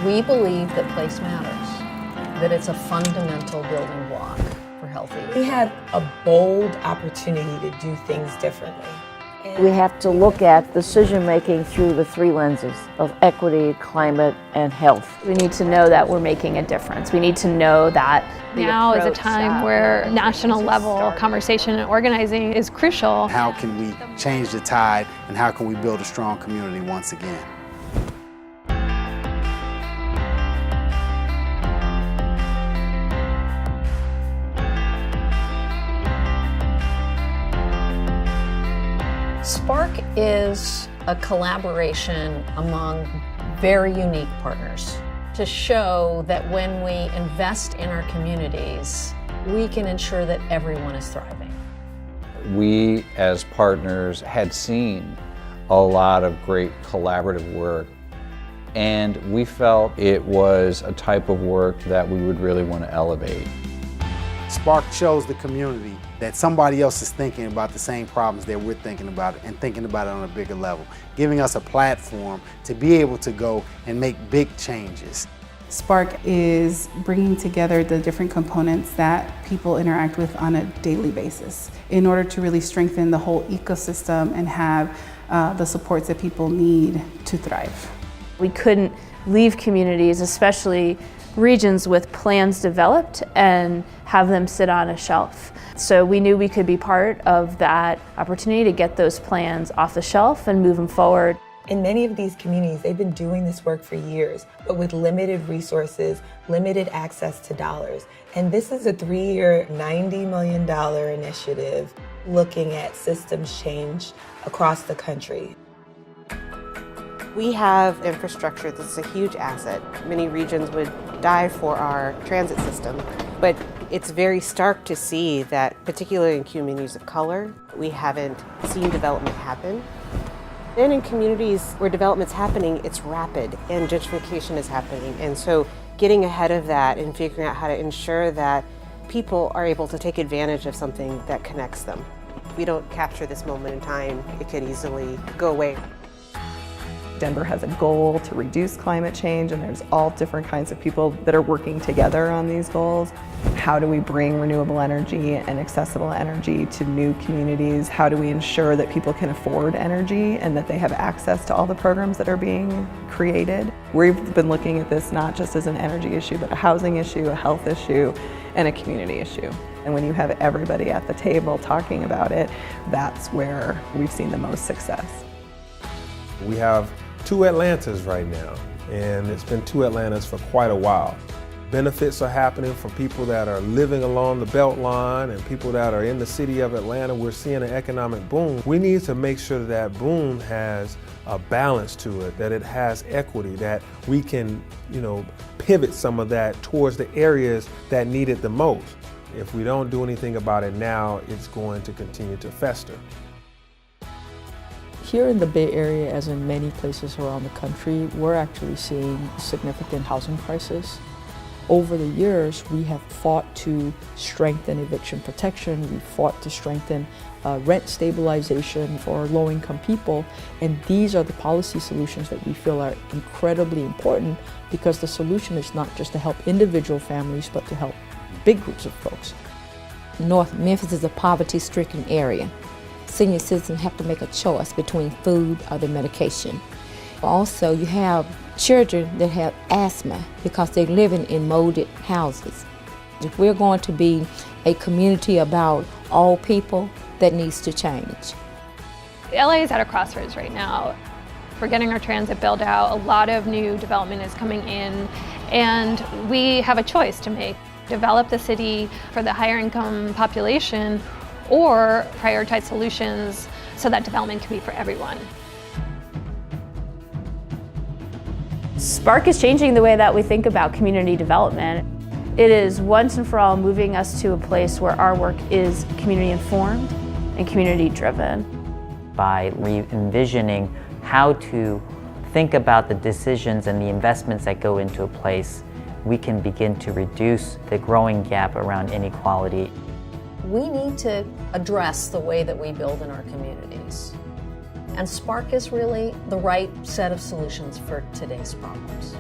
We believe that place matters, that it's a fundamental building block for healthy. We had a bold opportunity to do things differently. We have to look at decision-making through the three lenses of equity, climate, and health. We need to know that we're making a difference. We need to know that now is a time where national level conversation and organizing is crucial. How can we change the tide, and how can we build a strong community once again? SPARCC is a collaboration among very unique partners to show that when we invest in our communities, we can ensure that everyone is thriving. We as partners had seen a lot of great collaborative work, and we felt it was a type of work that we would really want to elevate. SPARCC shows the community that somebody else is thinking about the same problems that we're thinking about and thinking about it on a bigger level, giving us a platform to be able to go and make big changes. SPARCC is bringing together the different components that people interact with on a daily basis in order to really strengthen the whole ecosystem and have the supports that people need to thrive. We couldn't leave communities, especially regions with plans developed, and have them sit on a shelf. So we knew we could be part of that opportunity to get those plans off the shelf and move them forward. In many of these communities, they've been doing this work for years, but with limited resources, limited access to dollars. And this is a 3-year, $90 million initiative looking at systems change across the country. We have infrastructure that's a huge asset. Many regions would die for our transit system, but it's very stark to see that, particularly in communities of color, we haven't seen development happen. Then in communities where development's happening, it's rapid and gentrification is happening. And so getting ahead of that and figuring out how to ensure that people are able to take advantage of something that connects them. If we don't capture this moment in time, it could easily go away. Denver has a goal to reduce climate change, and there's all different kinds of people that are working together on these goals. How do we bring renewable energy and accessible energy to new communities? How do we ensure that people can afford energy and that they have access to all the programs that are being created? We've been looking at this not just as an energy issue, but a housing issue, a health issue, and a community issue. And when you have everybody at the table talking about it, that's where we've seen the most success. We have 2 Atlantas right now, and it's been 2 Atlantas for quite a while. Benefits are happening for people that are living along the Beltline and people that are in the city of Atlanta. We're seeing an economic boom. We need to make sure that that boom has a balance to it, that it has equity, that we can, pivot some of that towards the areas that need it the most. If we don't do anything about it now, it's going to continue to fester. Here in the Bay Area, as in many places around the country, we're actually seeing significant housing crisis. Over the years, we have fought to strengthen eviction protection, we fought to strengthen rent stabilization for low-income people, and these are the policy solutions that we feel are incredibly important, because the solution is not just to help individual families, but to help big groups of folks. North Memphis is a poverty-stricken area. Senior citizens have to make a choice between food or their medication. Also, you have children that have asthma because they're living in molded houses. If we're going to be a community about all people, that needs to change. LA is at a crossroads right now. We're getting our transit built out. A lot of new development is coming in, and we have a choice to make. Develop the city for the higher income population, or prioritize solutions so that development can be for everyone. SPARCC is changing the way that we think about community development. It is once and for all moving us to a place where our work is community informed and community driven. By re-envisioning how to think about the decisions and the investments that go into a place, we can begin to reduce the growing gap around inequality. We need to address the way that we build in our communities. And SPARCC is really the right set of solutions for today's problems.